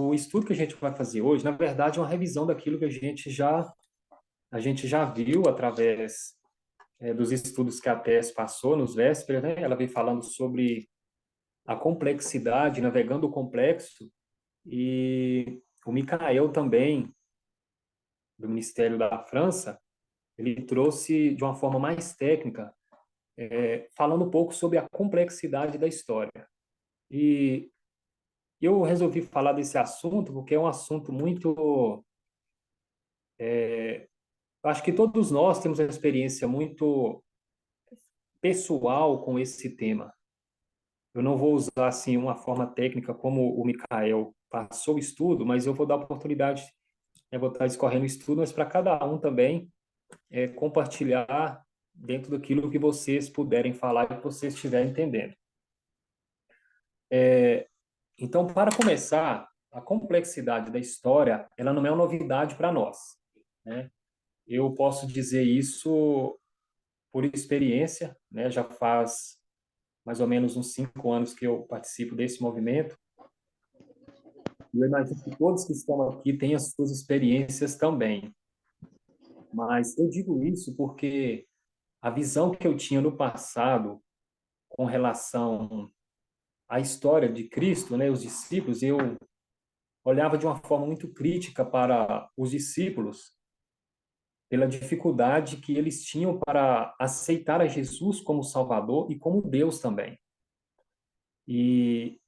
o estudo que a gente vai fazer hoje, na verdade, é uma revisão daquilo que a gente já viu através dos estudos que a Tess passou nos vésperas, né? Ela vem falando sobre a complexidade, navegando o complexo, e o Michael também, do Ministério da França, ele trouxe de uma forma mais técnica, falando um pouco sobre a complexidade da história. E eu resolvi falar desse assunto porque é um assunto muito. Acho que todos nós temos uma experiência muito pessoal com esse tema. Eu não vou usar assim uma forma técnica como o Mikael passou o estudo, mas eu vou dar a oportunidade, vou estar escorrendo o estudo, mas para cada um também compartilhar dentro daquilo que vocês puderem falar e que vocês estiverem entendendo. Então, para começar, a complexidade da história, ela não é uma novidade para nós, né? Eu posso dizer isso por experiência, né? Já faz mais ou menos uns 5 anos que eu participo desse movimento. E eu imagino que todos que estão aqui têm as suas experiências também. Mas eu digo isso porque a visão que eu tinha no passado com relação à história de Cristo, né, os discípulos, eu olhava de uma forma muito crítica para os discípulos, pela dificuldade que eles tinham para aceitar a Jesus como Salvador e como Deus também. E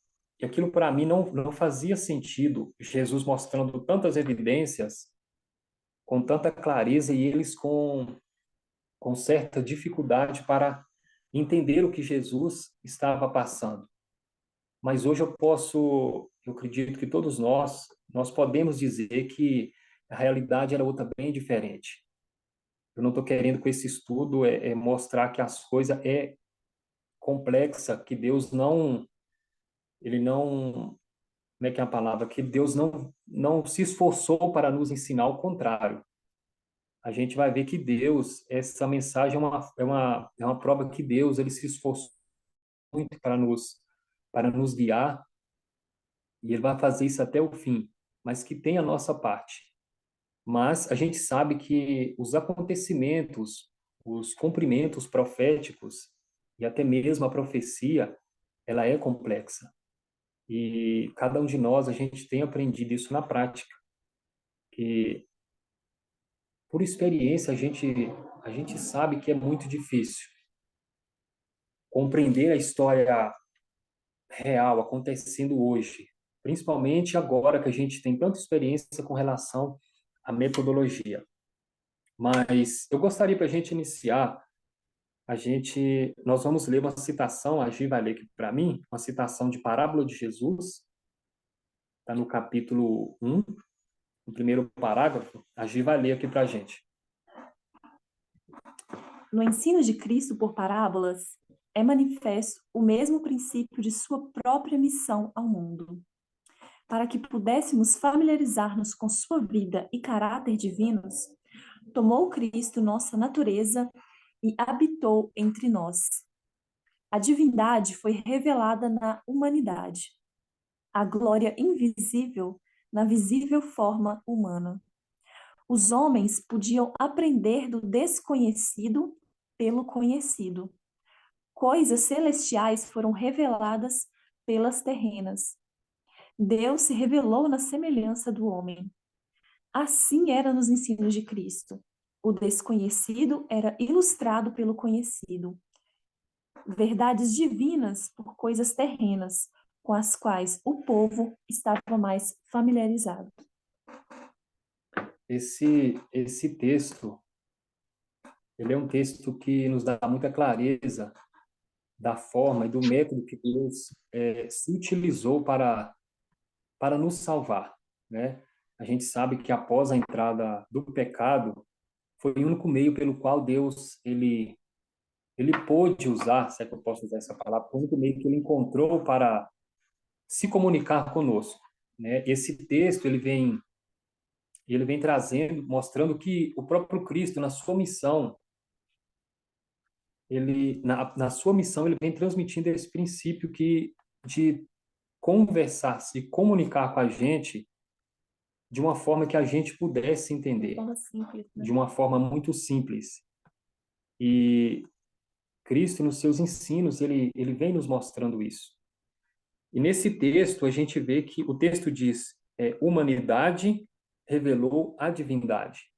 aquilo para mim não fazia sentido, Jesus mostrando tantas evidências, com tanta clareza, e eles com certa dificuldade para entender o que Jesus estava passando. Mas hoje eu acredito que todos nós podemos dizer que a realidade era outra bem diferente. Eu não estou querendo com esse estudo mostrar que as coisas complexa, que Deus ele não, como é que é a palavra? Que Deus não se esforçou para nos ensinar, ao contrário. A gente vai ver que Deus, essa mensagem é uma prova que Deus, ele se esforçou muito para nos guiar, e ele vai fazer isso até o fim, mas que tem a nossa parte. Mas a gente sabe que os acontecimentos, os cumprimentos proféticos e até mesmo a profecia, ela é complexa. E cada um de nós, a gente tem aprendido isso na prática, que por experiência a gente sabe que é muito difícil compreender a história real acontecendo hoje, principalmente agora que a gente tem tanta experiência com relação à metodologia. Mas eu gostaria, para a gente iniciar, nós vamos ler uma citação, a Gi vai ler aqui para mim, uma citação de Parábola de Jesus, está no capítulo 1, no primeiro parágrafo. A Gi vai ler aqui para a gente. No ensino de Cristo por parábolas, é manifesto o mesmo princípio de sua própria missão ao mundo. Para que pudéssemos familiarizar-nos com sua vida e caráter divinos, tomou Cristo nossa natureza e habitou entre nós. A divindade foi revelada na humanidade, a glória invisível na visível forma humana. Os homens podiam aprender do desconhecido pelo conhecido. Coisas celestiais foram reveladas pelas terrenas. Deus se revelou na semelhança do homem. Assim era nos ensinos de Cristo. O desconhecido era ilustrado pelo conhecido. Verdades divinas por coisas terrenas, com as quais o povo estava mais familiarizado. Esse texto, ele é um texto que nos dá muita clareza da forma e do método que Deus se utilizou para nos salvar, né? A gente sabe que após a entrada do pecado, foi o único meio pelo qual Deus ele pôde usar, se é que eu posso usar essa palavra, foi o único meio que ele encontrou para se comunicar conosco, né? Esse texto ele vem trazendo, mostrando que o próprio Cristo na sua missão, ele na sua missão ele vem transmitindo esse princípio de conversar, se comunicar com a gente de uma forma que a gente pudesse entender, Forma simples, né? de uma forma muito simples. E Cristo, nos seus ensinos, ele vem nos mostrando isso. E nesse texto, a gente vê que o texto diz: humanidade revelou a divindade.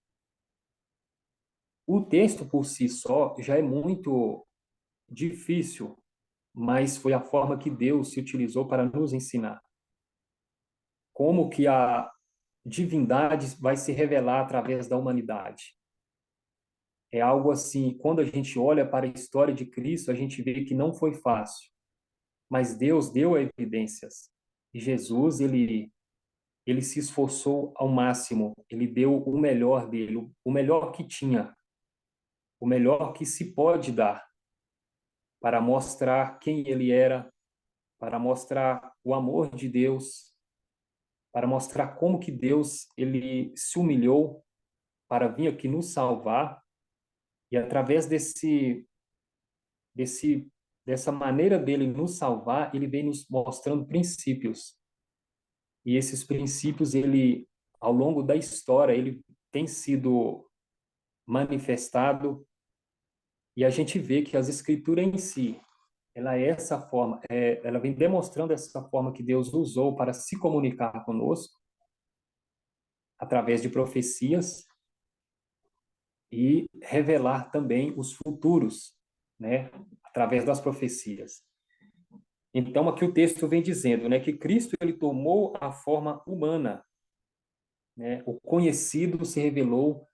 O texto por si só já é muito difícil, mas foi a forma que Deus se utilizou para nos ensinar. Como que a divindade vai se revelar através da humanidade? É algo assim, quando a gente olha para a história de Cristo, a gente vê que não foi fácil, mas Deus deu evidências. E Jesus, ele se esforçou ao máximo, ele deu o melhor dele, o melhor que tinha, o melhor que se pode dar, para mostrar quem ele era, para mostrar o amor de Deus, para mostrar como que Deus ele se humilhou para vir aqui nos salvar, e através desse dessa maneira dele nos salvar, ele vem nos mostrando princípios. E esses princípios, ele, ao longo da história, ele tem sido manifestado, e a gente vê que as escrituras em si, ela é essa forma, ela vem demonstrando essa forma que Deus usou para se comunicar conosco, através de profecias, e revelar também os futuros, né, através das profecias. Então, aqui o texto vem dizendo, né, que Cristo ele tomou a forma humana, né? O conhecido se revelou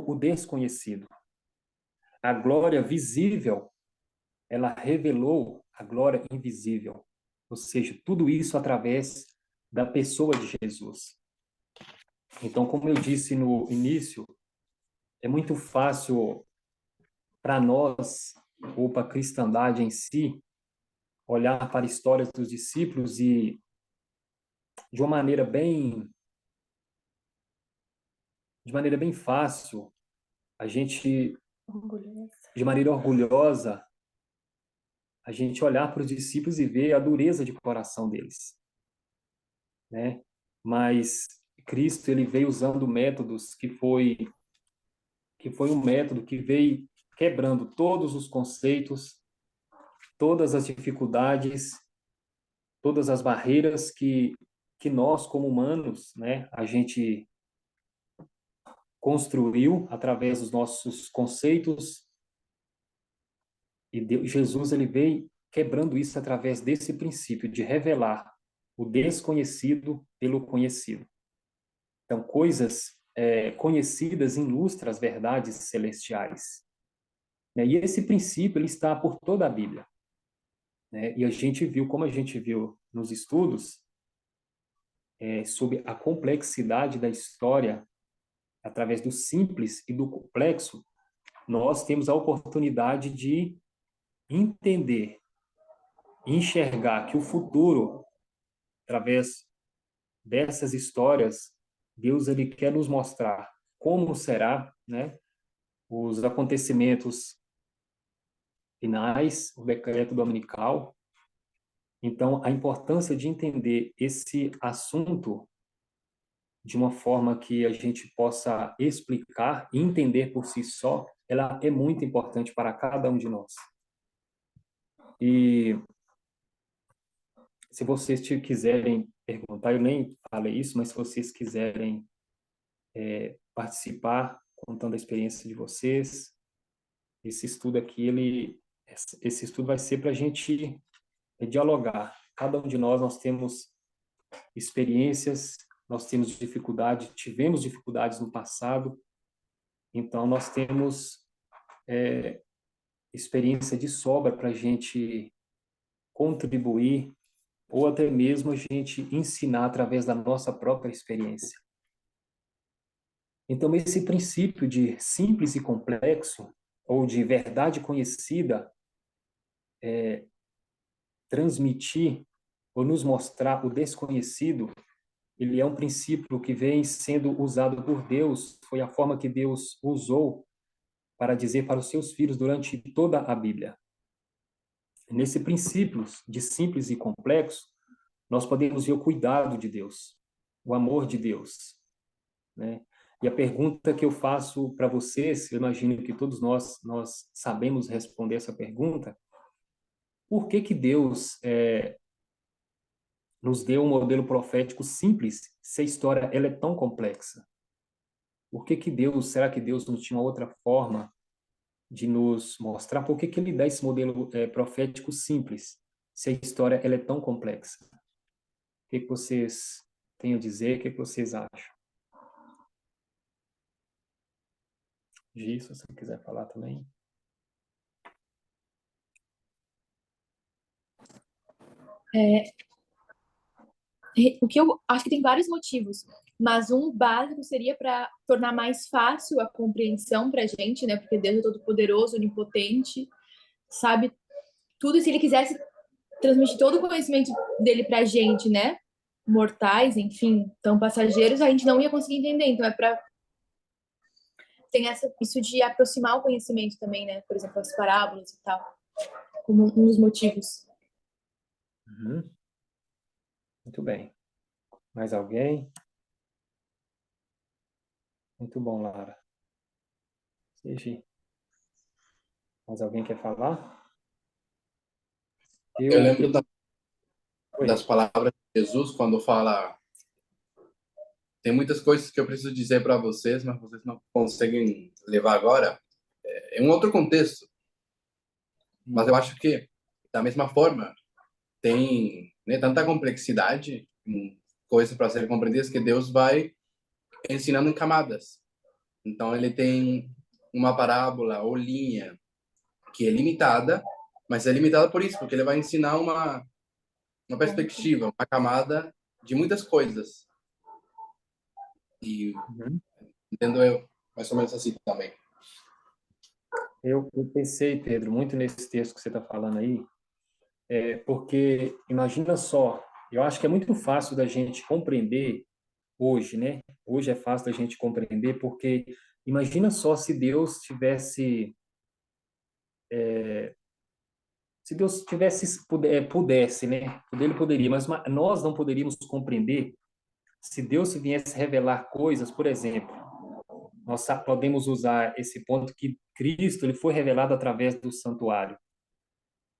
o desconhecido. A glória visível, ela revelou a glória invisível. Ou seja, tudo isso através da pessoa de Jesus. Então, como eu disse no início, é muito fácil para nós, ou para a cristandade em si, olhar para histórias dos discípulos e, de uma maneira bem fácil, a gente, Orgulhosa. de maneira orgulhosa, a gente olhar para os discípulos e ver a dureza de coração deles, né? Mas Cristo ele veio usando métodos que foi um método que veio quebrando todos os conceitos, todas as dificuldades, todas as barreiras que nós como humanos, né, a gente construiu através dos nossos conceitos, e Jesus ele veio quebrando isso através desse princípio de revelar o desconhecido pelo conhecido. Então, coisas conhecidas ilustram as verdades celestiais, né? E esse princípio ele está por toda a Bíblia, né? E a gente viu, como a gente viu nos estudos, sobre a complexidade da história, através do simples e do complexo, nós temos a oportunidade de entender, enxergar que o futuro, através dessas histórias, Deus ele quer nos mostrar como será, né, os acontecimentos finais, o decreto dominical. Então, a importância de entender esse assunto de uma forma que a gente possa explicar e entender por si só, ela é muito importante para cada um de nós. E se vocês quiserem perguntar, eu nem falei isso, mas se vocês quiserem participar, contando a experiência de vocês, esse estudo aqui, esse estudo vai ser para a gente dialogar. Cada um de nós temos experiências, nós temos dificuldade, tivemos dificuldades no passado, então nós temos experiência de sobra para a gente contribuir ou até mesmo a gente ensinar através da nossa própria experiência. Então, esse princípio de simples e complexo, ou de verdade conhecida, transmitir ou nos mostrar o desconhecido, ele é um princípio que vem sendo usado por Deus, foi a forma que Deus usou para dizer para os seus filhos durante toda a Bíblia. Nesse princípio de simples e complexo, nós podemos ver o cuidado de Deus, o amor de Deus, né? E a pergunta que eu faço para vocês, eu imagino que todos nós sabemos responder essa pergunta: por que que Deus nos deu um modelo profético simples, se a história ela é tão complexa? Por que que Deus, será que Deus não tinha outra forma de nos mostrar? Por que que ele dá esse modelo profético simples, se a história ela é tão complexa? O que que vocês têm a dizer? O que que vocês acham? Gi, se você quiser falar também. É, o que eu acho que tem vários motivos, mas um básico seria para tornar mais fácil a compreensão para a gente, né? Porque Deus é todo-poderoso, onipotente, sabe tudo. E se ele quisesse transmitir todo o conhecimento dele para a gente, né? Mortais, enfim, tão passageiros, a gente não ia conseguir entender. Então é para tem isso de aproximar o conhecimento também, né? Por exemplo, as parábolas e tal, como um dos motivos. Uhum. Muito bem. Mais alguém? Muito bom, Lara. Gi, mais alguém quer falar? Eu lembro das Oi. palavras de Jesus quando fala: tem muitas coisas que eu preciso dizer para vocês, mas vocês não conseguem levar agora. É um outro contexto, mas eu acho que da mesma forma tem, né, tanta complexidade, coisas para serem compreendidas, que Deus vai ensinando em camadas. Então ele tem uma parábola ou linha que é limitada, mas é limitada por isso, porque ele vai ensinar uma perspectiva, uma camada de muitas coisas. E Uhum. entendo eu mais ou menos assim também. Eu pensei, Pedro, muito nesse texto que você está falando aí, porque imagina só, eu acho que é muito fácil da gente compreender hoje, né? Hoje é fácil da gente compreender, porque imagina só se Deus tivesse pudesse, né? Ele poderia, mas nós não poderíamos compreender se Deus viesse revelar coisas, por exemplo, nós podemos usar esse ponto que Cristo ele foi revelado através do santuário.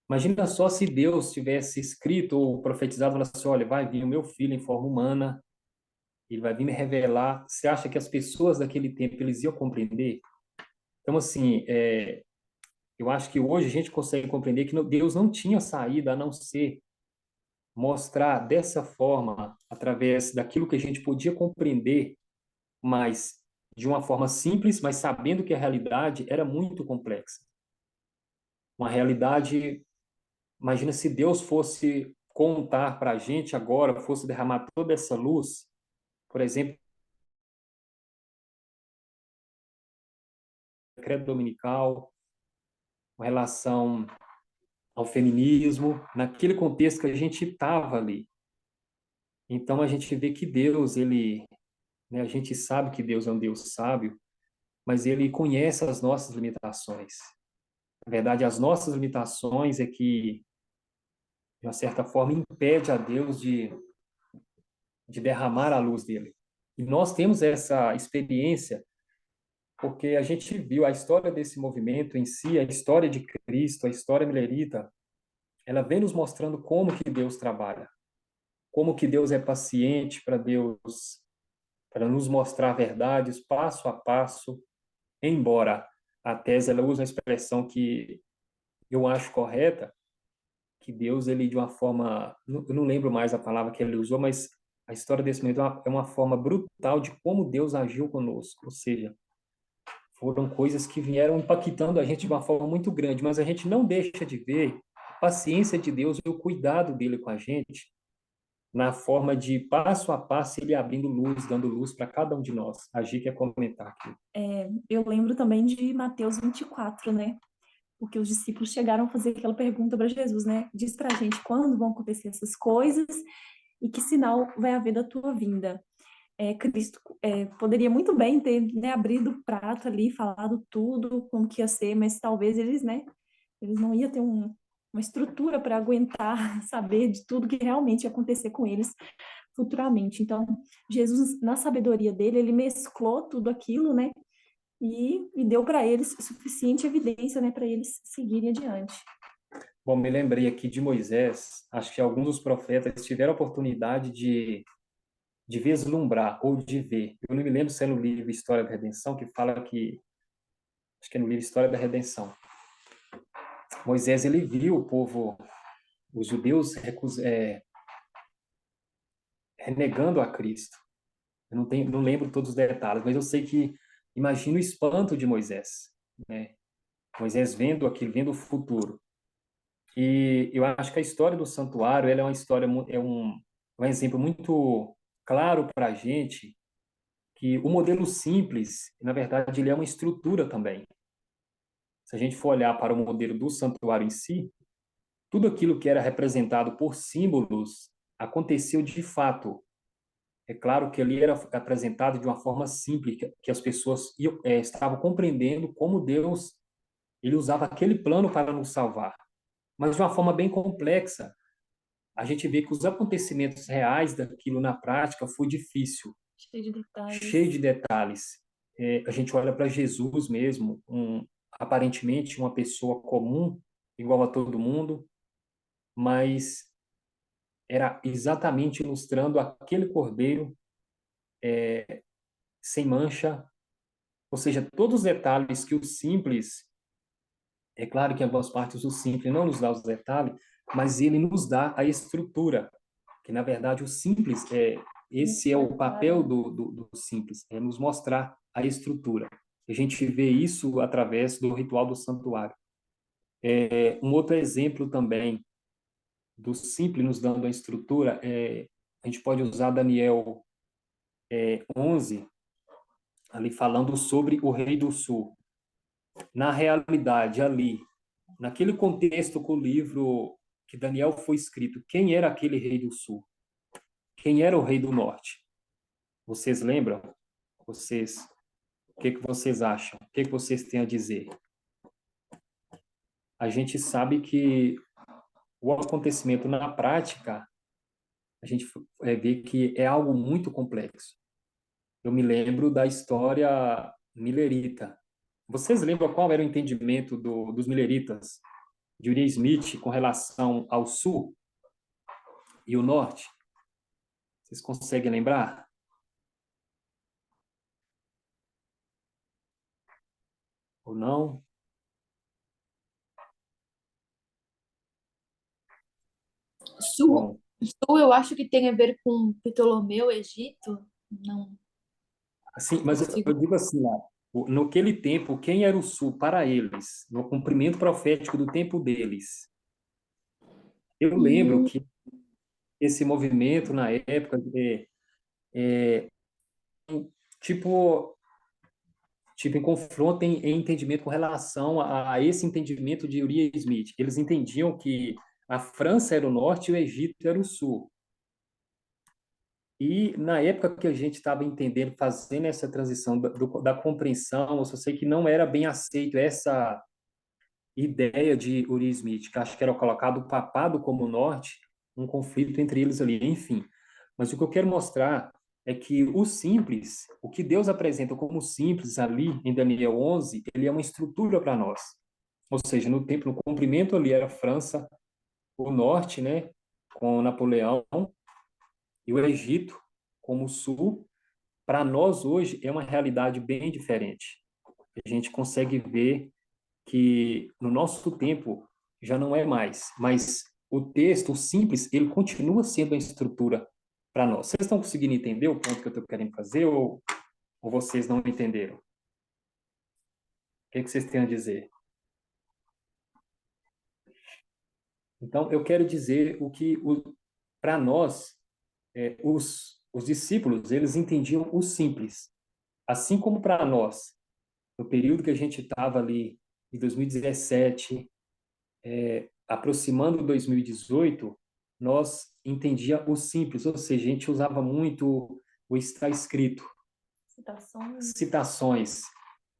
Imagina só se Deus tivesse escrito ou profetizado, falasse assim, olha, vai vir o meu filho em forma humana, ele vai vir me revelar. Você acha que as pessoas daquele tempo eles iam compreender? Então, assim, eu acho que hoje a gente consegue compreender que Deus não tinha saída a não ser mostrar dessa forma, através daquilo que a gente podia compreender, mas de uma forma simples, mas sabendo que a realidade era muito complexa. Uma realidade, imagina se Deus fosse contar para a gente agora, fosse derramar toda essa luz, por exemplo, credo dominical, com relação ao feminismo, naquele contexto que a gente estava ali. Então a gente vê que Deus, ele, né, a gente sabe que Deus é um Deus sábio, mas ele conhece as nossas limitações. Na verdade, as nossas limitações é que, de uma certa forma, impede a Deus de derramar a luz dele. E nós temos essa experiência porque a gente viu a história desse movimento em si, a história de Cristo, a história milerita, ela vem nos mostrando como que Deus trabalha, como que Deus é paciente para nos mostrar verdades passo a passo, embora a tese ela usa uma expressão que eu acho correta, que Deus ele de uma forma, eu não lembro mais a palavra que ele usou, mas a história desse momento é uma forma brutal de como Deus agiu conosco, ou seja, foram coisas que vieram impactando a gente de uma forma muito grande, mas a gente não deixa de ver a paciência de Deus e o cuidado dele com a gente, na forma de passo a passo ele abrindo luz, dando luz para cada um de nós. A Gi quer comentar aqui. Eu lembro também de Mateus 24, né? Porque os discípulos chegaram a fazer aquela pergunta para Jesus, né? Diz para a gente quando vão acontecer essas coisas e que sinal vai haver da tua vinda. Cristo poderia muito bem ter, né, abrido o prato ali, falado tudo, como que ia ser, mas talvez eles, né, eles não iam ter uma estrutura para aguentar saber de tudo que realmente ia acontecer com eles futuramente. Então, Jesus, na sabedoria dele, ele mesclou tudo aquilo, né? E deu para eles suficiente evidência, né, para eles seguirem adiante. Bom, me lembrei aqui de Moisés. Acho que alguns dos profetas tiveram a oportunidade de vislumbrar ou de ver. Eu não me lembro se é no livro História da Redenção que fala que, acho que é no livro História da Redenção. Moisés, ele viu o povo, os judeus renegando a Cristo. Eu não lembro todos os detalhes, mas eu sei que imagino o espanto de Moisés, né? Moisés vendo aquilo, vendo o futuro. E eu acho que a história do santuário, ela é uma história, um exemplo muito claro para a gente que o modelo simples, na verdade, ele é uma estrutura também. Se a gente for olhar para o modelo do santuário em si, tudo aquilo que era representado por símbolos aconteceu de fato. É claro que ali era apresentado de uma forma simples, que as pessoas estavam compreendendo como Deus ele usava aquele plano para nos salvar. Mas de uma forma bem complexa, a gente vê que os acontecimentos reais daquilo na prática foi difícil, Cheio de cheio detalhes. de detalhes. A gente olha para Jesus mesmo, aparentemente uma pessoa comum, igual a todo mundo, mas era exatamente ilustrando aquele cordeiro sem mancha, ou seja, todos os detalhes que o simples, é claro que em algumas partes o simples não nos dá os detalhes, mas ele nos dá a estrutura, que na verdade o simples esse é o papel do simples, é nos mostrar a estrutura. A gente vê isso através do ritual do santuário. Um outro exemplo também do simples nos dando a estrutura, a gente pode usar Daniel 11, ali falando sobre o rei do sul. Na realidade, ali, naquele contexto que o livro que Daniel foi escrito, quem era aquele rei do sul? Quem era o rei do norte? Vocês lembram? Vocês, o que vocês acham? O que vocês têm a dizer? A gente sabe que o acontecimento na prática, a gente vê que é algo muito complexo. Eu me lembro da história milerita. Vocês lembram qual era o entendimento dos mileritas, de Uriah Smith, com relação ao sul e o norte? Vocês conseguem lembrar? Ou não? Sul, Bom, sul eu acho que tem a ver com Ptolomeu, Egito. Não assim, mas eu consigo. digo assim, lá, naquele tempo, quem era o sul para eles, no cumprimento profético do tempo deles? Eu lembro Hum, que esse movimento na época tipo tipo em confronto em entendimento com relação a esse entendimento de Uriah Smith. Eles entendiam que a França era o norte e o Egito era o sul. E na época que a gente estava entendendo, fazendo essa transição da compreensão, eu só sei que não era bem aceito essa ideia de Uriah Smith, que acho que era colocado o papado como norte, um conflito entre eles ali, enfim. Mas o que eu quero mostrar é que o simples, o que Deus apresenta como simples ali em Daniel 11, ele é uma estrutura para nós. Ou seja, no tempo, no cumprimento ali era a França, o norte, né, com Napoleão, e o Egito como o sul. Para nós hoje é uma realidade bem diferente. A gente consegue ver que no nosso tempo já não é mais, mas o texto, o simples, ele continua sendo a estrutura para nós. Vocês estão conseguindo entender o ponto que eu estou querendo fazer ou vocês não entenderam? O que vocês têm a dizer? Então, eu quero dizer o que, para nós, os discípulos, eles entendiam o simples. Assim como para nós, no período que a gente estava ali, em 2017, aproximando 2018, nós entendia o simples, ou seja, a gente usava muito o está escrito, Citações. citações,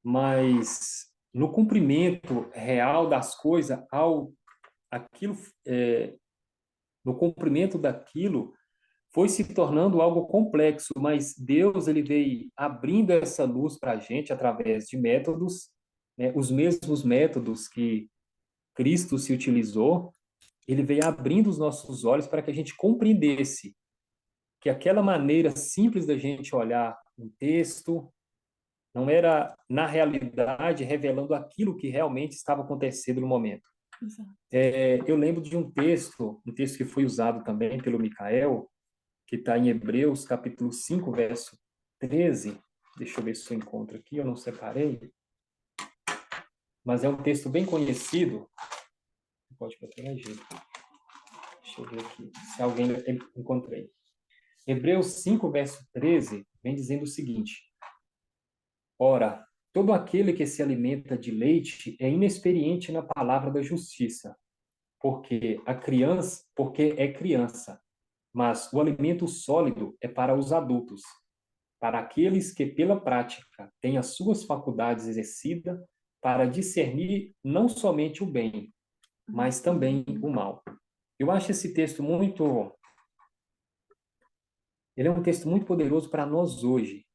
mas no cumprimento real das coisas, ao aquilo, no cumprimento daquilo, foi se tornando algo complexo, mas Deus ele veio abrindo essa luz para a gente através de métodos, né, os mesmos métodos que Cristo se utilizou, ele veio abrindo os nossos olhos para que a gente compreendesse que aquela maneira simples da gente olhar um texto não era, na realidade, revelando aquilo que realmente estava acontecendo no momento. Exato. Eu lembro de um texto que foi usado também pelo Micael, que está em Hebreus, capítulo 5, verso 13. Deixa eu ver se eu encontro aqui, eu não separei. Mas é um texto bem conhecido. Pode corrigir. Deixa eu ver aqui, se alguém encontrei. Hebreus 5, verso 13, vem dizendo o seguinte: Ora, todo aquele que se alimenta de leite é inexperiente na palavra da justiça, porque é criança. Mas o alimento sólido é para os adultos, para aqueles que, pela prática, têm as suas faculdades exercidas para discernir não somente o bem, mas também o mal. Eu acho esse texto muito. Ele é um texto muito poderoso para nós hoje.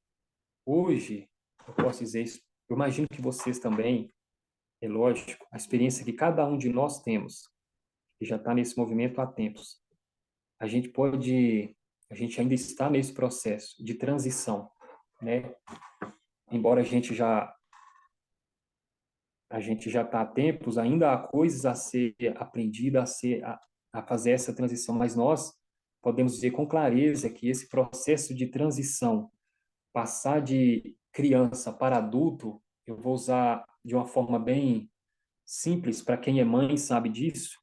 Hoje, eu posso dizer isso, eu imagino que vocês também, é lógico, a experiência que cada um de nós temos, que já está nesse movimento há tempos, a gente ainda está nesse processo de transição, né? Embora a gente já está há tempos, ainda há coisas a ser aprendida, a fazer essa transição, mas nós podemos dizer com clareza que esse processo de transição, passar de criança para adulto, eu vou usar de uma forma bem simples, para quem é mãe sabe disso.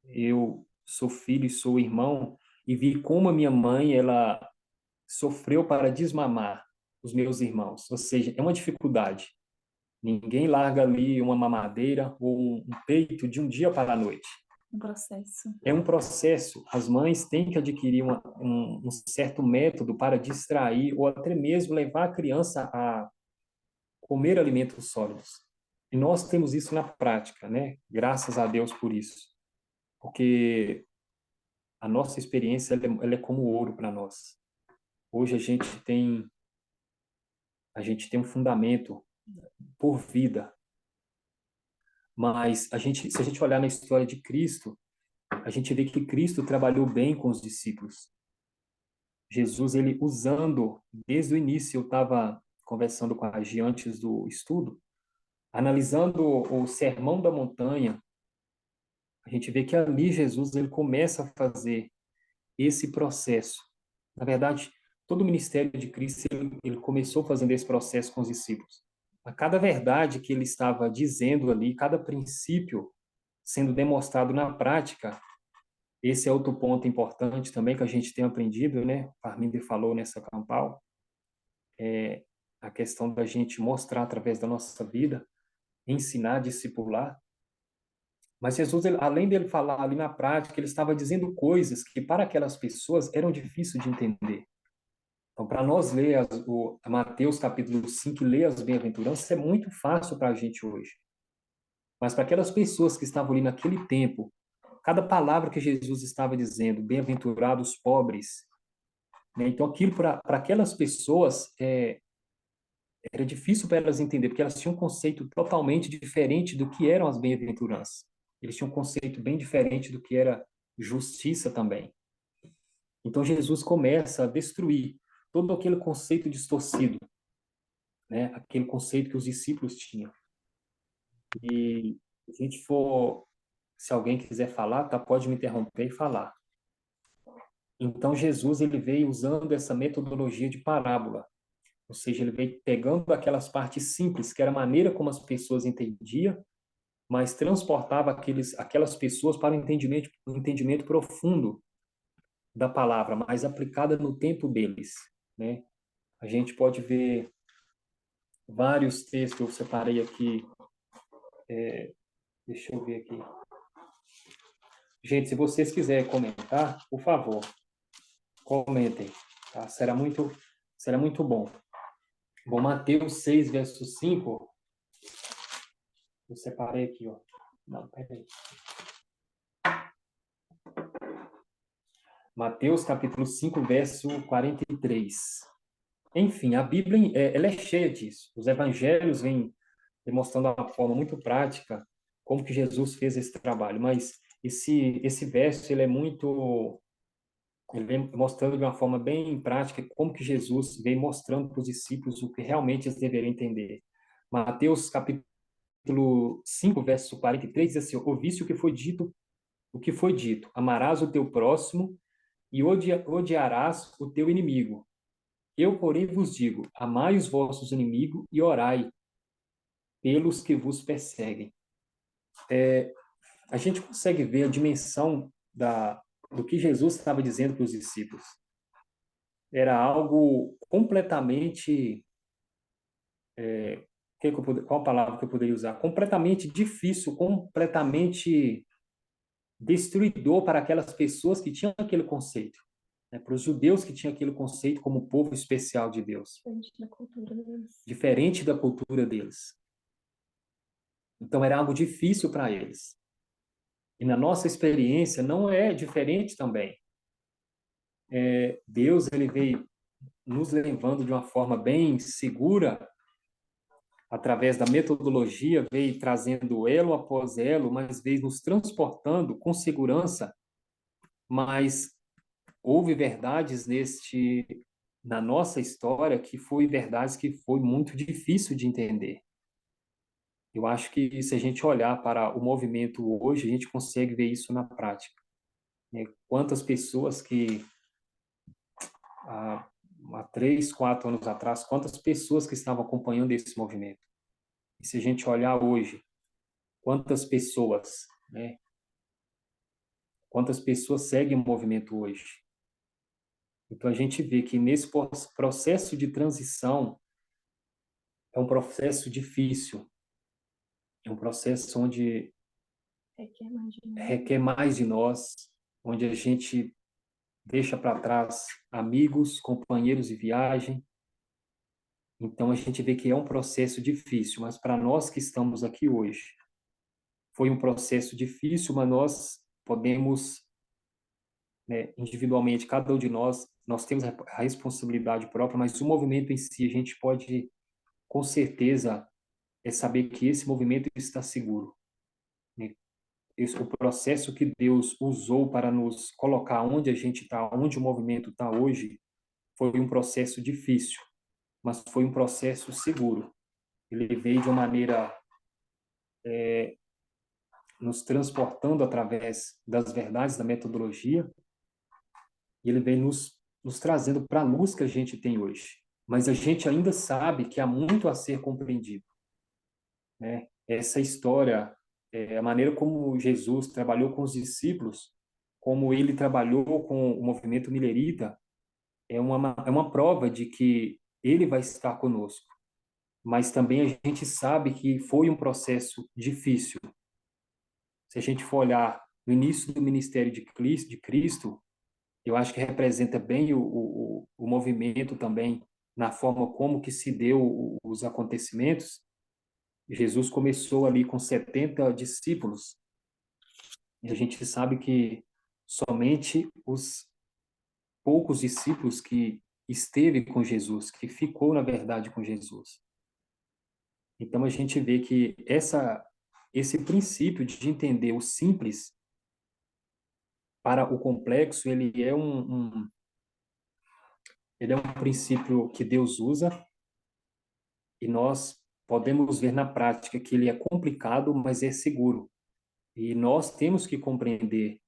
Eu sou filho e sou irmão e vi como a minha mãe ela sofreu para desmamar os meus irmãos, ou seja, é uma dificuldade. Ninguém larga ali uma mamadeira ou um peito de um dia para a noite. Um processo. É um processo. As mães têm que adquirir um certo método para distrair ou até mesmo levar a criança a comer alimentos sólidos. E nós temos isso na prática, né? Graças a Deus por isso. Porque a nossa experiência ela é como ouro para nós. Hoje a gente tem um fundamento por vida. Mas se a gente olhar na história de Cristo, a gente vê que Cristo trabalhou bem com os discípulos. Jesus, ele usando, desde o início, eu estava conversando com a Gi antes do estudo, analisando o Sermão da Montanha, a gente vê que ali Jesus, ele começa a fazer esse processo. Na verdade, todo o ministério de Cristo, ele começou fazendo esse processo com os discípulos. A cada verdade que ele estava dizendo ali, cada princípio sendo demonstrado na prática, esse é outro ponto importante também que a gente tem aprendido, né? O Parminder falou nessa campal, é a questão da gente mostrar através da nossa vida, ensinar, discipular. Mas Jesus, além dele falar ali na prática, ele estava dizendo coisas que para aquelas pessoas eram difíceis de entender. Então, para nós ler Mateus capítulo 5 e ler as bem-aventuranças é muito fácil para a gente hoje. Mas para aquelas pessoas que estavam ali naquele tempo, cada palavra que Jesus estava dizendo, bem-aventurados os pobres, né? Então aquilo para aquelas pessoas era difícil para elas entender, porque elas tinham um conceito totalmente diferente do que eram as bem-aventuranças. Eles tinham um conceito bem diferente do que era justiça também. Então Jesus começa a destruir todo aquele conceito distorcido, né? Aquele conceito que os discípulos tinham. E se a gente for, se alguém quiser falar, tá, pode me interromper e falar. Então Jesus ele veio usando essa metodologia de parábola, ou seja, ele veio pegando aquelas partes simples, que era a maneira como as pessoas entendiam, mas transportava aquelas pessoas para o entendimento profundo da palavra, mais aplicada no tempo deles, né? A gente pode ver vários textos, eu separei aqui, deixa eu ver aqui. Gente, se vocês quiserem comentar, por favor, comentem, tá? Será muito bom. Bom, Mateus 6, verso 5, eu separei aqui, ó. Não, peraí. Mateus capítulo 5, verso 43. Enfim, a Bíblia, ela é cheia disso. Os evangelhos vêm demonstrando de uma forma muito prática como que Jesus fez esse trabalho, mas esse verso ele vem mostrando de uma forma bem prática como que Jesus vem mostrando para os discípulos o que realmente eles deveriam entender. Mateus capítulo 5, verso 43 diz assim: "Ouviste o que foi dito, amarás o teu próximo e odiarás o teu inimigo. Eu, porém, vos digo, amai os vossos inimigos e orai pelos que vos perseguem." A gente consegue ver a dimensão do que Jesus estava dizendo para os discípulos. Era algo completamente, qual a palavra que eu poderia usar? Completamente difícil, completamente destruidor para aquelas pessoas que tinham aquele conceito, né? Para os judeus que tinham aquele conceito como povo especial de Deus, diferente da cultura deles. Então era algo difícil para eles. E na nossa experiência não é diferente também. Deus ele veio nos levando de uma forma bem segura, através da metodologia, veio trazendo elo após elo, mas veio nos transportando com segurança. Mas houve verdades na nossa história que foi verdades que foi muito difícil de entender. Eu acho que se a gente olhar para o movimento hoje, a gente consegue ver isso na prática, né? Quantas pessoas que há, há 3, 4 anos atrás, quantas pessoas que estavam acompanhando esse movimento? E se a gente olhar hoje, quantas pessoas, né? Quantas pessoas seguem o movimento hoje? Então a gente vê que nesse processo de transição é um processo difícil, é um processo onde requer mais de nós, onde a gente deixa para trás amigos, companheiros de viagem. Então a gente vê que é um processo difícil, mas para nós que estamos aqui hoje, foi um processo difícil, mas nós podemos, né, individualmente, cada um de nós temos a responsabilidade própria, mas o movimento em si, a gente pode, com certeza, saber que esse movimento está seguro, né? O processo que Deus usou para nos colocar onde a gente está, onde o movimento está hoje, foi um processo difícil, mas foi um processo seguro. Ele veio de uma maneira nos transportando através das verdades da metodologia, e ele vem nos trazendo para a luz que a gente tem hoje. Mas a gente ainda sabe que há muito a ser compreendido, né? Essa história, a maneira como Jesus trabalhou com os discípulos, como ele trabalhou com o movimento milerita, é uma prova de que ele vai estar conosco. Mas também a gente sabe que foi um processo difícil. Se a gente for olhar no início do ministério de Cristo, eu acho que representa bem o movimento também, na forma como que se deu os acontecimentos. Jesus começou ali com 70 discípulos, e a gente sabe que somente os poucos discípulos que esteve com Jesus, que ficou, na verdade, com Jesus. Então, a gente vê que esse princípio de entender o simples para o complexo, ele é um princípio que Deus usa, e nós podemos ver na prática que ele é complicado, mas é seguro. E nós temos que compreender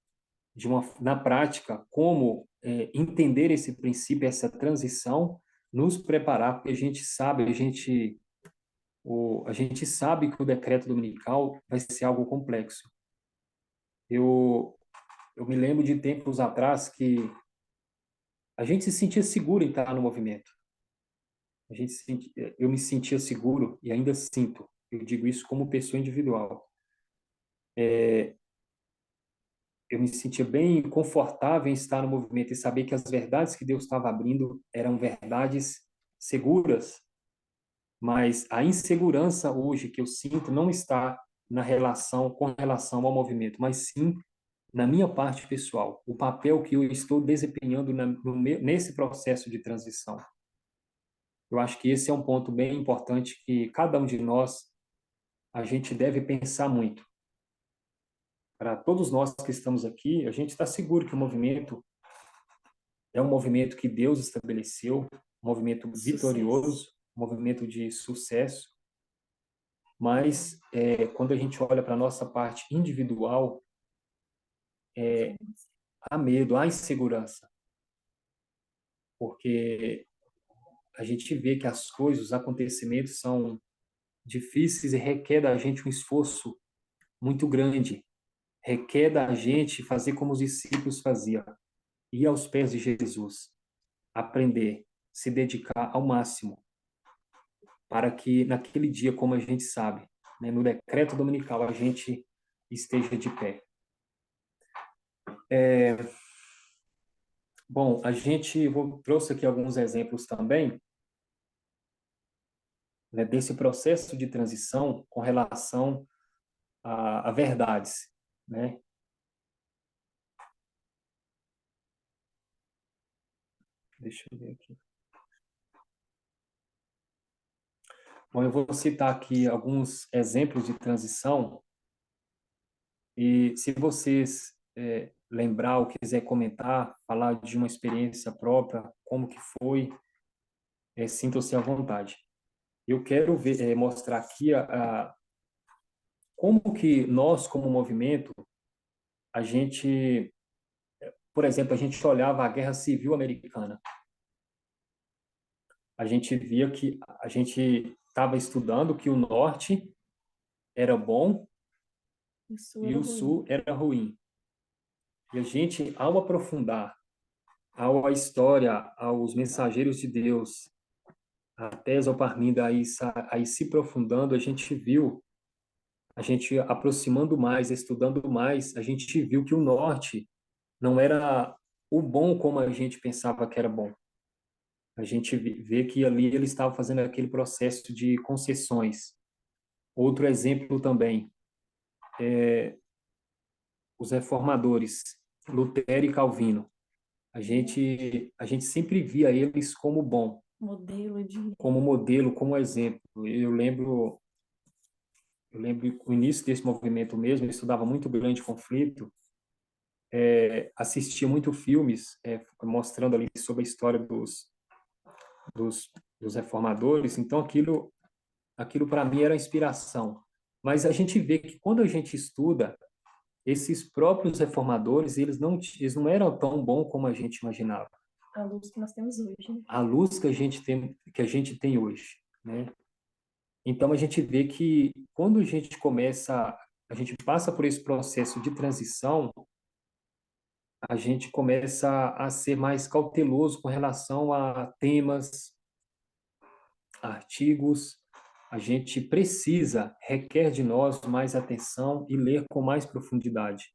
na prática como entender esse princípio, essa transição, nos preparar, porque a gente sabe que o decreto dominical vai ser algo complexo. Eu me lembro de tempos atrás que a gente se sentia seguro em estar no movimento. Eu me sentia seguro e ainda sinto. Eu digo isso como pessoa individual. Eu me sentia bem confortável em estar no movimento e saber que as verdades que Deus estava abrindo eram verdades seguras, mas a insegurança hoje que eu sinto não está com relação ao movimento, mas sim na minha parte pessoal, o papel que eu estou desempenhando nesse processo de transição. Eu acho que esse é um ponto bem importante que cada um de nós, a gente deve pensar muito. Para todos nós que estamos aqui, a gente está seguro que o movimento é um movimento que Deus estabeleceu, um movimento vitorioso, um movimento de sucesso, mas quando a gente olha para a nossa parte individual, há medo, há insegurança, porque a gente vê que as coisas, os acontecimentos são difíceis e requer da gente um esforço muito grande, requer da gente fazer como os discípulos faziam, ir aos pés de Jesus, aprender, se dedicar ao máximo, para que naquele dia, como a gente sabe, né, no decreto dominical, a gente esteja de pé. Bom, trouxe aqui alguns exemplos também, né, desse processo de transição com relação a verdades, né? Deixa eu ver aqui. Bom, eu vou citar aqui alguns exemplos de transição e se vocês lembrar ou quiser comentar, falar de uma experiência própria, como que foi, sintam-se à vontade. Eu quero mostrar aqui como que nós, como movimento, a gente, por exemplo, a gente olhava a Guerra Civil Americana. A gente via que a gente estava estudando que o Norte era bom e o Sul era ruim. E a gente, ao aprofundar, à história, aos mensageiros de Deus, até Zoparminda aí se aprofundando, a gente viu, a gente aproximando mais, estudando mais, a gente viu que o Norte não era o bom como a gente pensava que era bom. A gente vê que ali ele estava fazendo aquele processo de concessões. Outro exemplo também, os reformadores, Lutero e Calvino. A gente sempre via eles como bom, como modelo, como exemplo. Eu lembro o início desse movimento mesmo, eu estudava muito Grande Conflito, assistia muito filmes mostrando ali sobre a história dos, dos reformadores, então aquilo para mim era inspiração. Mas a gente vê que quando a gente estuda, esses próprios reformadores, eles não eram tão bons como a gente imaginava. A luz que nós temos hoje, né? A luz que a gente tem hoje, né? Então a gente vê que quando a gente passa por esse processo de transição, a gente começa a ser mais cauteloso com relação a temas, artigos. A gente requer de nós mais atenção e ler com mais profundidade.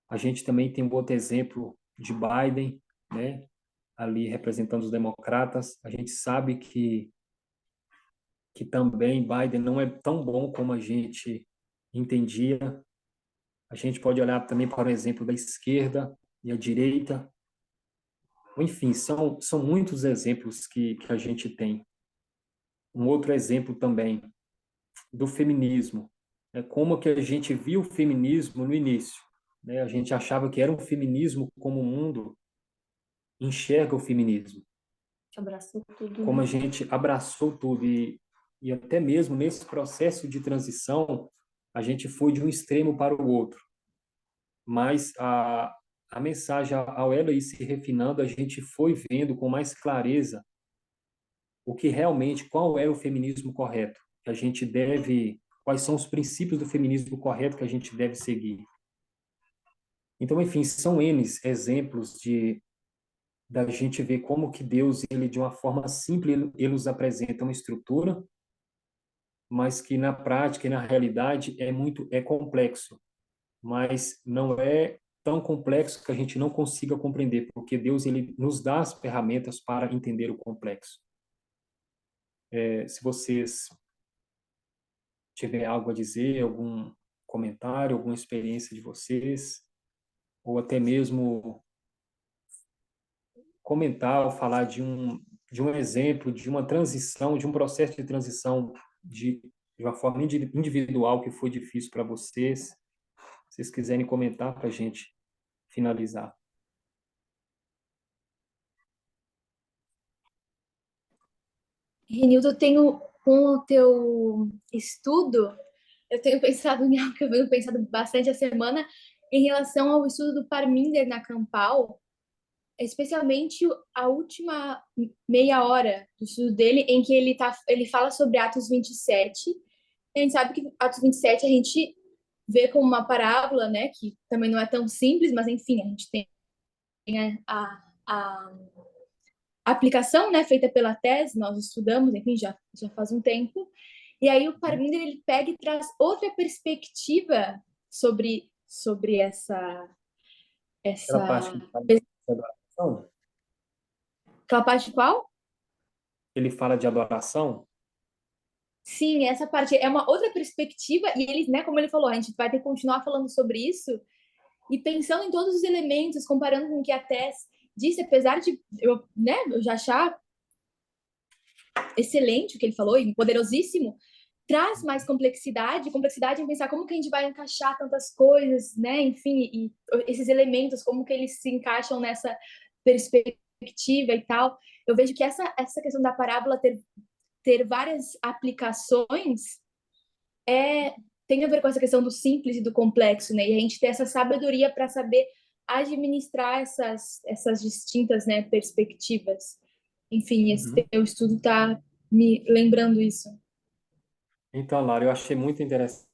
A gente também tem um outro exemplo de Biden, né? Ali representando os democratas. A gente sabe que também Biden não é tão bom como a gente entendia. A gente pode olhar também para o exemplo da esquerda e a direita. Enfim, são muitos exemplos que a gente tem. Um outro exemplo também do feminismo. Como que a gente viu o feminismo no início, né? A gente achava que era um feminismo como o mundo enxerga o feminismo. Abraçou tudo, Como né? a gente abraçou tudo e até mesmo nesse processo de transição, a gente foi de um extremo para o outro. Mas a mensagem, ao ela ir se refinando, a gente foi vendo com mais clareza qual é o feminismo correto, que a gente deve, quais são os princípios do feminismo correto que a gente deve seguir. Então, enfim, são N exemplos da gente ver como que Deus, ele de uma forma simples, ele nos apresenta uma estrutura, mas que na prática e na realidade é complexo, mas não é tão complexo que a gente não consiga compreender, porque Deus ele nos dá as ferramentas para entender o complexo. Se vocês tiverem algo a dizer, algum comentário, alguma experiência de vocês, ou até mesmo comentar ou falar de um exemplo, de uma transição, de um processo de transição de uma forma individual que foi difícil para vocês. Se vocês quiserem comentar para a gente finalizar. Renildo, eu tenho, com o teu estudo, eu tenho pensado em algo que eu venho pensando bastante a semana em relação ao estudo do Parminder na Campal, especialmente a última meia hora do estudo dele, em que ele fala sobre Atos 27. A gente sabe que Atos 27 a gente vê como uma parábola, né, que também não é tão simples, mas enfim, a gente tem a aplicação, né, feita pela tese, nós estudamos, enfim, já faz um tempo. E aí o Parminder, ele pega e traz outra perspectiva sobre Aquela parte essa que fala de adoração, aquela parte qual? ele fala de adoração. Sim, essa parte é uma outra perspectiva e ele, né, como ele falou, a gente vai ter que continuar falando sobre isso e pensando em todos os elementos, comparando com o que a Tess disse, apesar de eu já achar excelente o que ele falou e poderosíssimo, traz mais complexidade em pensar como que a gente vai encaixar tantas coisas, né? Enfim, e esses elementos, como que eles se encaixam nessa perspectiva e tal. Eu vejo que essa questão da parábola ter várias aplicações tem a ver com essa questão do simples e do complexo, né? E a gente ter essa sabedoria para saber administrar essas distintas, né, perspectivas. Enfim, esse Uhum. teu estudo está me lembrando isso. Então, Lara, eu achei muito interessante.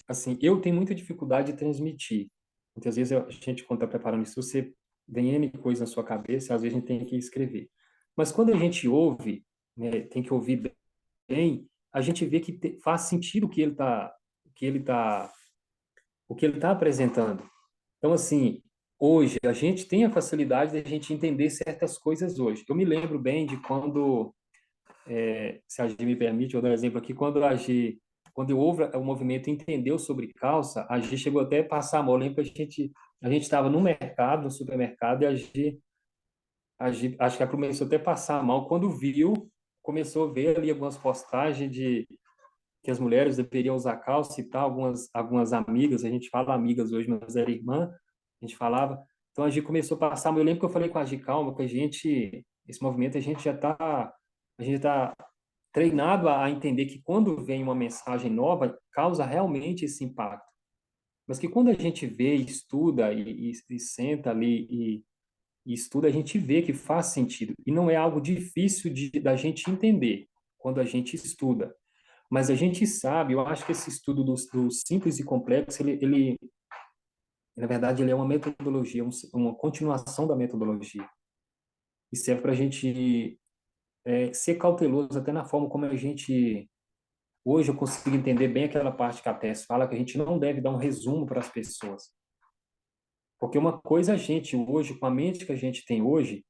Assim, eu tenho muita dificuldade de transmitir. Muitas vezes a gente, quando está preparando isso, você vem N coisa na sua cabeça, às vezes a gente tem que escrever. Mas quando a gente ouve, né, tem que ouvir bem, a gente vê que faz sentido o que ele tá apresentando. Então, assim, hoje a gente tem a facilidade de a gente entender certas coisas hoje. Eu me lembro bem de quando, se a Gi me permite, eu dar um exemplo aqui, quando eu ouvo o movimento Entendeu sobre calça, a Gi chegou até a passar mal. Eu lembro que a gente estava no mercado, no supermercado, e a Gi, acho que ela começou até a passar mal. Quando viu, começou a ver ali algumas postagens de que as mulheres deveriam usar calça e tal, algumas amigas, a gente fala amigas hoje, mas era irmã, a gente falava. Então a gente começou a passar, eu lembro que eu falei com a Gi, calma, que esse movimento, a gente tá treinado a entender que quando vem uma mensagem nova, causa realmente esse impacto. Mas que quando a gente vê, estuda e senta ali e estuda, a gente vê que faz sentido. E não é algo difícil da gente entender quando a gente estuda. Mas a gente sabe, eu acho que esse estudo do simples e complexo, na verdade, ele é uma metodologia, uma continuação da metodologia. E serve para a gente ser cauteloso até na forma como a gente... Hoje eu consigo entender bem aquela parte que a Tess fala, que a gente não deve dar um resumo para as pessoas. Porque uma coisa é a gente hoje, com a mente que a gente tem hoje,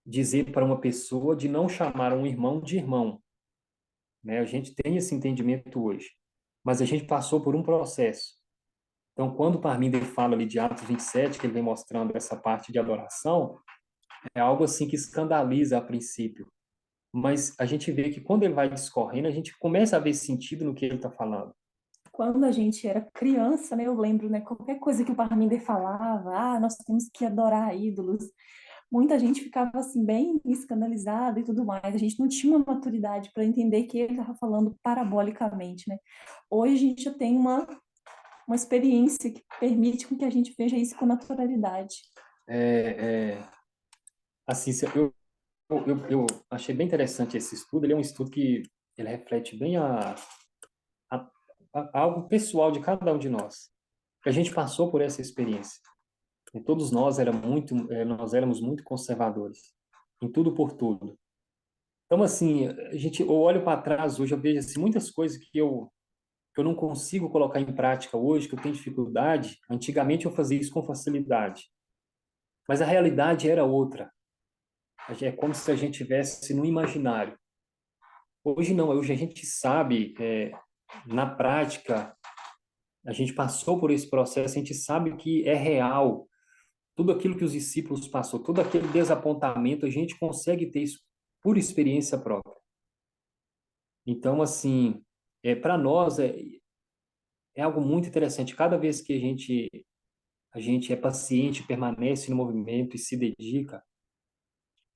dizer para uma pessoa de não chamar um irmão de irmão, né? A gente tem esse entendimento hoje. Mas a gente passou por um processo. Então, quando o Parminder fala ali de Atos 27, que ele vem mostrando essa parte de adoração, é algo assim que escandaliza a princípio. Mas a gente vê que quando ele vai discorrendo, a gente começa a ver sentido no que ele está falando. Quando a gente era criança, né, eu lembro, né, qualquer coisa que o Parminder falava, nós temos que adorar ídolos. Muita gente ficava assim bem escandalizada e tudo mais. A gente não tinha uma maturidade para entender que ele estava falando parabolicamente, né? Hoje a gente já tem uma experiência que permite com que a gente veja isso com naturalidade. Assim, eu achei bem interessante esse estudo. Ele é um estudo que ele reflete bem a, algo pessoal de cada um de nós. A gente passou por essa experiência. E todos nós éramos muito conservadores, em tudo por tudo. Então, assim, eu olho para trás hoje, eu vejo assim, muitas coisas que eu não consigo colocar em prática hoje, que eu tenho dificuldade. Antigamente eu fazia isso com facilidade, mas a realidade era outra. É como se a gente estivesse no imaginário. Hoje não, hoje a gente sabe, na prática, a gente passou por esse processo, a gente sabe que é real. Tudo aquilo que os discípulos passou, todo aquele desapontamento, a gente consegue ter isso por experiência própria. Então, assim, para nós é algo muito interessante. Cada vez que a gente é paciente, permanece no movimento e se dedica,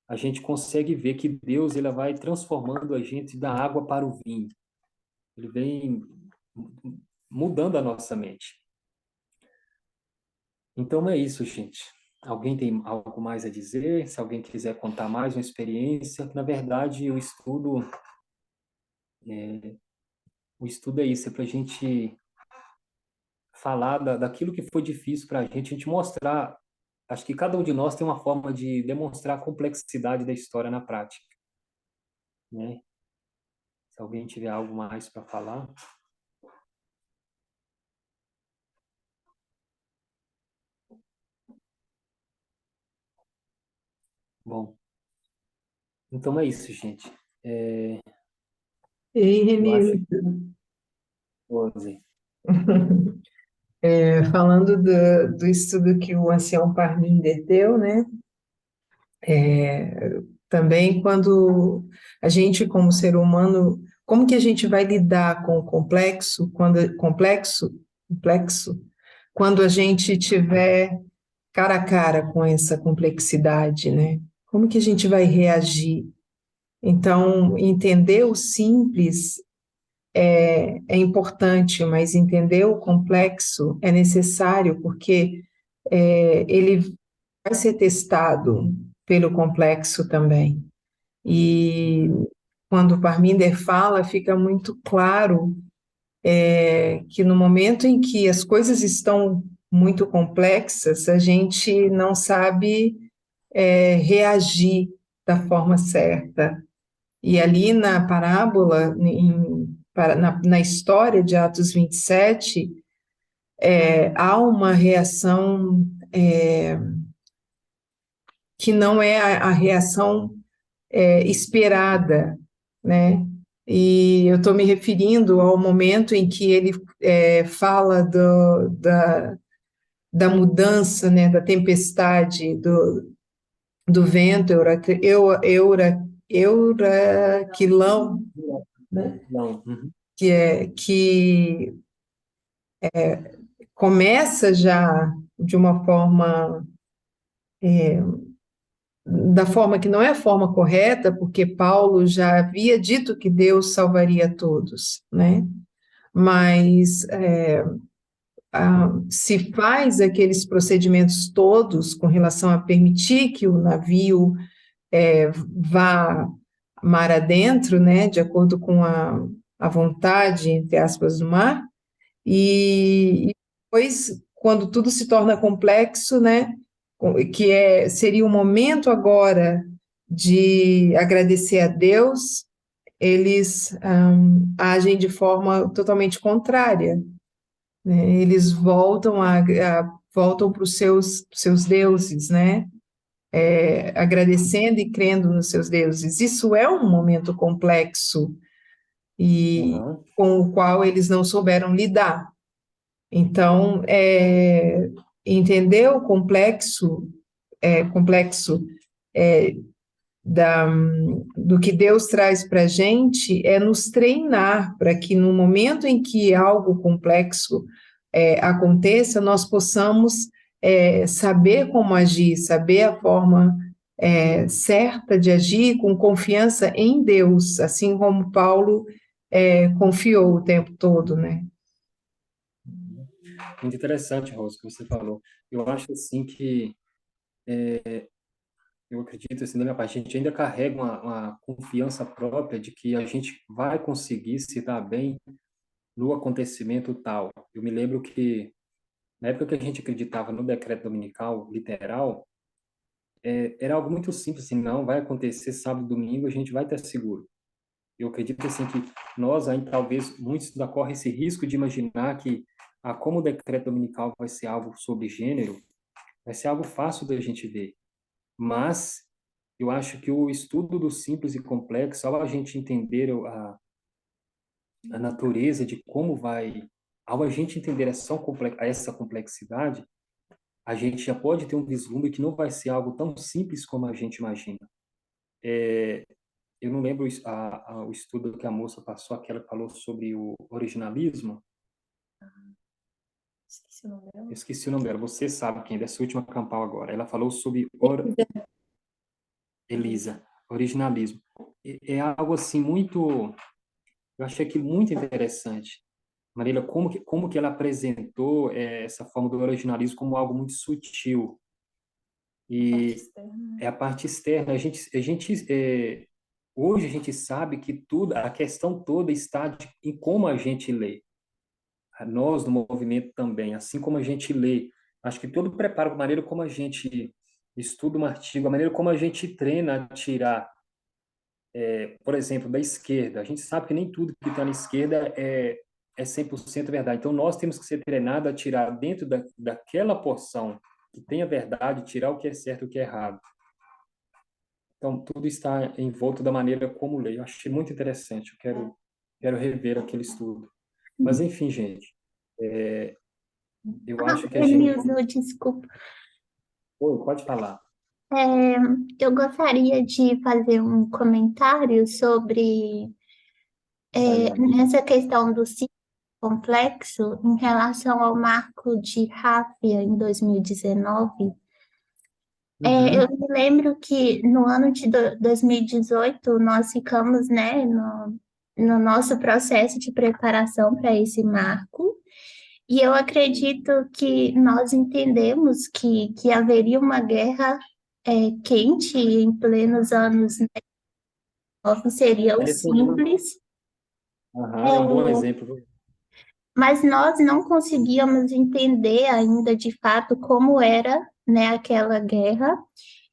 a gente consegue ver que Deus ele vai transformando a gente da água para o vinho. Ele vem mudando a nossa mente. Então é isso, gente. Alguém tem algo mais a dizer? Se alguém quiser contar mais uma experiência, na verdade o estudo é isso, é para a gente falar daquilo que foi difícil para a gente mostrar. Acho que cada um de nós tem uma forma de demonstrar a complexidade da história na prática, né? Se alguém tiver algo mais para falar. Bom, então é isso, gente. Ei, Eu acho que Renildo, Rose, falando do estudo que o ancião Parminder deu, né? Também quando a gente, como ser humano, como que a gente vai lidar com o complexo, quando a gente tiver cara a cara com essa complexidade, né? Como que a gente vai reagir? Então, entender o simples é importante, mas entender o complexo é necessário, porque ele vai ser testado pelo complexo também. E quando o Parminder fala, fica muito claro que no momento em que as coisas estão muito complexas, a gente não sabe reagir da forma certa. E ali na parábola, na história de Atos 27, há uma reação que não é a reação esperada, né? E eu estou me referindo ao momento em que ele fala da mudança, né, da tempestade, do vento, euraquilão, né? não. Uhum. Que começa já de uma forma, da forma que não é a forma correta, porque Paulo já havia dito que Deus salvaria todos, né? Mas se faz aqueles procedimentos todos com relação a permitir que o navio vá mar adentro, né, de acordo com a vontade, entre aspas, do mar, e depois, quando tudo se torna complexo, né, seria o momento agora de agradecer a Deus, eles agem de forma totalmente contrária, né? Eles voltam para os seus deuses, né? Agradecendo e crendo nos seus deuses. Isso é um momento complexo e Uhum. com o qual eles não souberam lidar. Então, entender o complexo da, do que Deus traz para a gente é nos treinar para que no momento em que algo complexo aconteça, nós possamos saber como agir, saber a forma certa de agir com confiança em Deus, assim como Paulo confiou o tempo todo, né? Muito interessante, Rose, o que você falou. Eu acho assim que eu acredito assim da minha parte, a gente ainda carrega uma confiança própria de que a gente vai conseguir se dar bem no acontecimento tal. Eu me lembro que na época que a gente acreditava no decreto dominical literal, era algo muito simples, assim, não vai acontecer sábado, domingo, a gente vai estar seguro. Eu acredito assim que nós ainda talvez muitos ainda correm esse risco de imaginar que como o decreto dominical vai ser algo sobre gênero, vai ser algo fácil da gente ver. Mas eu acho que o estudo do simples e complexo, ao a gente entender a natureza de como vai ao a gente entender essa complexidade, a gente já pode ter um vislumbre que não vai ser algo tão simples como a gente imagina. Eu não lembro o estudo que a moça passou, aquela que falou sobre o originalismo. Esqueci o nome Eu dela. esqueci o nome dela. Você sabe quem é dessa última campal agora. Ela falou sobre Elisa, originalismo. É algo assim muito, eu achei aquilo muito interessante. Marília, como que ela apresentou essa forma do originalismo como algo muito sutil. Parte E externa. é a parte externa. Hoje a gente sabe que tudo, a questão toda está em como a gente lê. Nós, no movimento também, assim como a gente lê. Acho que todo o preparo, a maneira como a gente estuda um artigo, a maneira como a gente treina a tirar, por exemplo, da esquerda. A gente sabe que nem tudo que está na esquerda é 100% verdade. Então, nós temos que ser treinados a tirar dentro daquela porção que tem a verdade, tirar o que é certo e o que é errado. Então, tudo está em volta da maneira como leio. Eu achei muito interessante. Quero rever aquele estudo. Mas, enfim, gente, eu acho que a gente... Denilson, desculpa. Oi, pode falar. É, eu gostaria de fazer um comentário sobre Daiane. nessa questão do ciclo complexo em relação ao marco de Ráfia em 2019. Eu Uhum. me lembro que no ano de 2018 nós ficamos, né, no nosso processo de preparação para esse marco. E eu acredito que nós entendemos que haveria uma guerra quente em plenos anos 9, seria o Esse é um, simples, aham, é um bom exemplo. mas nós não conseguíamos entender ainda de fato como era, né, aquela guerra.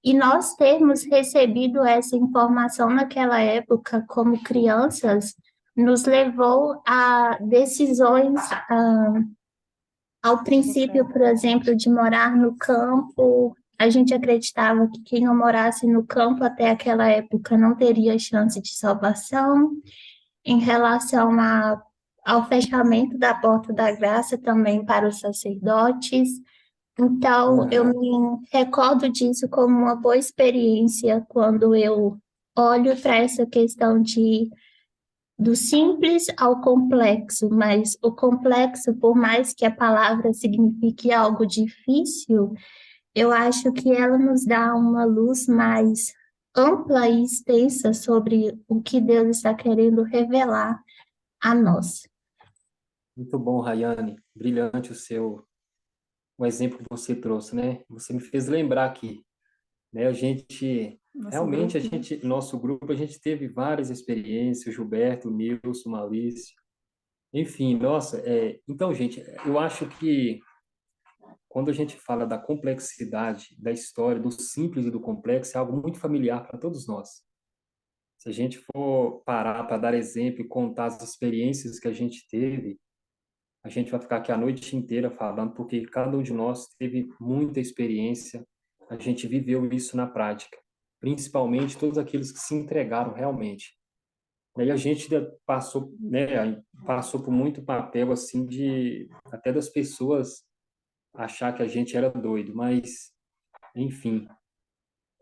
E nós termos recebido essa informação naquela época como crianças nos levou a decisões, ao princípio, por exemplo, de morar no campo. A gente acreditava que quem não morasse no campo até aquela época não teria chance de salvação. Em relação ao fechamento da porta da graça também para os sacerdotes. Então, eu Aham. me recordo disso como uma boa experiência quando eu olho para essa questão do simples ao complexo, mas o complexo, por mais que a palavra signifique algo difícil, eu acho que ela nos dá uma luz mais ampla e extensa sobre o que Deus está querendo revelar a nós. Muito bom, Rayane. Brilhante o exemplo que você trouxe, né? Você me fez lembrar aqui, né? Nosso Realmente, grupo, né? nosso grupo, a gente teve várias experiências, o Gilberto, o Nilson, o Maurício, enfim, nossa, então, gente, eu acho que quando a gente fala da complexidade da história, do simples e do complexo, é algo muito familiar para todos nós. Se a gente for parar para dar exemplo e contar as experiências que a gente teve, a gente vai ficar aqui a noite inteira falando, porque cada um de nós teve muita experiência, a gente viveu isso na prática, principalmente todos aqueles que se entregaram realmente. E a gente passou, né, passou por muito papel assim de até das pessoas achar que a gente era doido, mas enfim,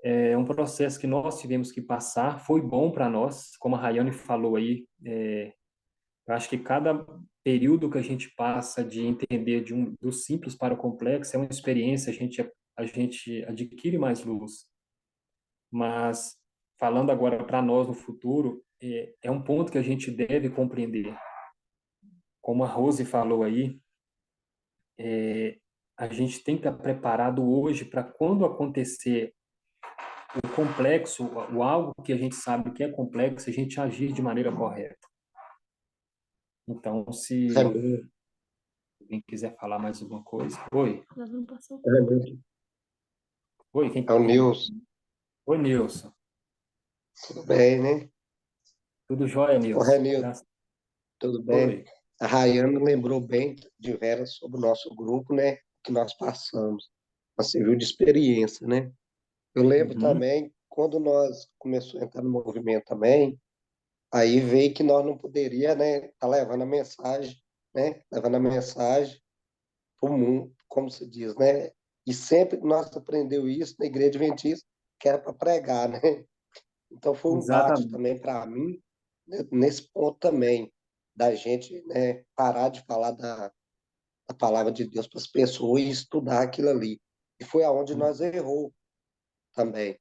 é um processo que nós tivemos que passar, foi bom para nós, como a Rayane falou aí, eu acho que cada período que a gente passa de entender do simples para o complexo é uma experiência, a gente adquire mais luz. Mas, falando agora para nós no futuro, é um ponto que a gente deve compreender. Como a Rose falou aí, a gente tem que estar preparado hoje para quando acontecer o complexo, o algo que a gente sabe que é complexo, a gente agir de maneira correta. Então, se Ramiro, alguém quiser falar mais alguma coisa. Oi, Nós não passou. Ramiro, oi, é o Nilson, Oi, Nilson. tudo bem, né? Tudo jóia, Ô, Nilson? Ramiro, tudo bem? Oi. A Rayane lembrou bem de Vera sobre o nosso grupo, né? Que nós passamos. Você viu de experiência, né? Eu lembro Uhum. também, quando nós começamos a entrar no movimento também, aí veio que nós não poderia, né, tá levando a mensagem né? Levando a mensagem para o mundo, como se diz, né? E sempre nós aprendeu isso na Igreja Adventista, que era para pregar, né? Então foi um bate Exatamente. também para mim, né, nesse ponto também, da gente, né, parar de falar da palavra de Deus para as pessoas e estudar aquilo ali. E foi aonde nós errou também.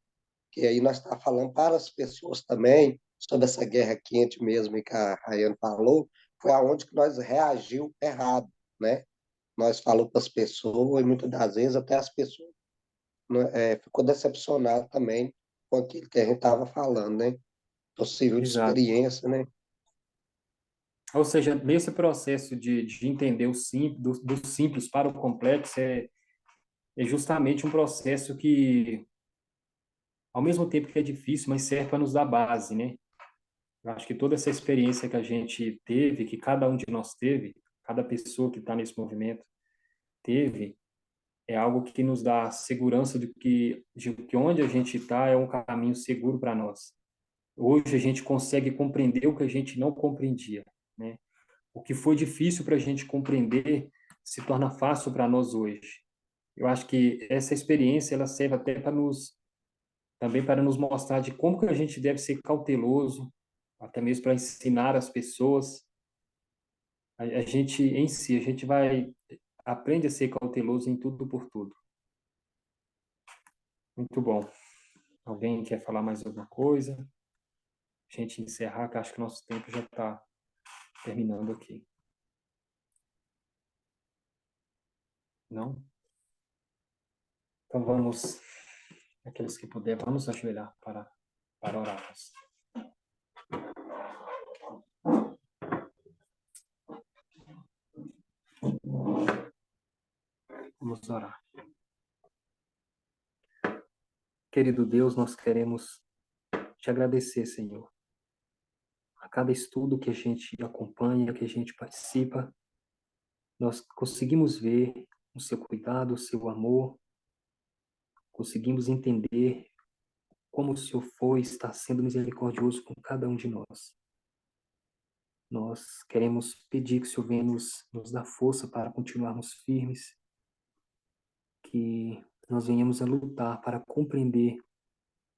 Que aí nós estamos falando para as pessoas também, sobre essa guerra quente mesmo que a Rayane falou, foi aonde que nós reagiu errado, né? Nós falamos para as pessoas e muitas das vezes até as pessoas, né, ficou decepcionado também com aquilo que a gente estava falando, né? Então, serviu de Exato. experiência, né? Ou seja, nesse processo de entender o do simples para o complexo, é justamente um processo que, ao mesmo tempo que é difícil, mas serve para nos dar base, né? Eu acho que toda essa experiência que a gente teve, que cada um de nós teve, cada pessoa que está nesse movimento teve, é algo que nos dá segurança de que onde a gente está é um caminho seguro para nós. Hoje a gente consegue compreender o que a gente não compreendia, né? O que foi difícil para a gente compreender se torna fácil para nós hoje. Eu acho que essa experiência ela serve até para nos também para nos mostrar de como que a gente deve ser cauteloso, até mesmo para ensinar as pessoas. A gente em si, a gente vai aprende a ser cauteloso em tudo por tudo. Muito bom. Alguém quer falar mais alguma coisa? A gente encerrar, que acho que o nosso tempo já está terminando aqui. Não? Então vamos, aqueles que puder, vamos ajoelhar para orarmos. Vamos orar. Querido Deus, nós queremos te agradecer, Senhor. A cada estudo que a gente acompanha, que a gente participa, nós conseguimos ver o seu cuidado, o seu amor, conseguimos entender como o Senhor foi, está sendo misericordioso com cada um de nós. Nós queremos pedir que o Senhor venha nos dar força para continuarmos firmes, que nós venhamos a lutar para compreender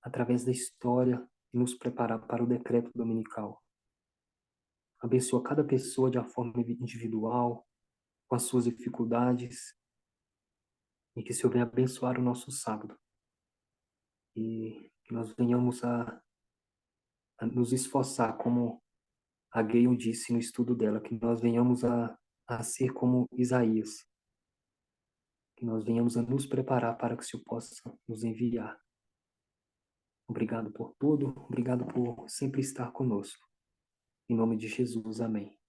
através da história e nos preparar para o decreto dominical. Abençoa cada pessoa de uma forma individual, com as suas dificuldades, e que o Senhor venha abençoar o nosso sábado. E que nós venhamos a nos esforçar, como a Gayle disse no estudo dela, que nós venhamos a ser como Isaías, que nós venhamos a nos preparar para que o Senhor possa nos enviar. Obrigado por tudo, obrigado por sempre estar conosco. Em nome de Jesus, amém.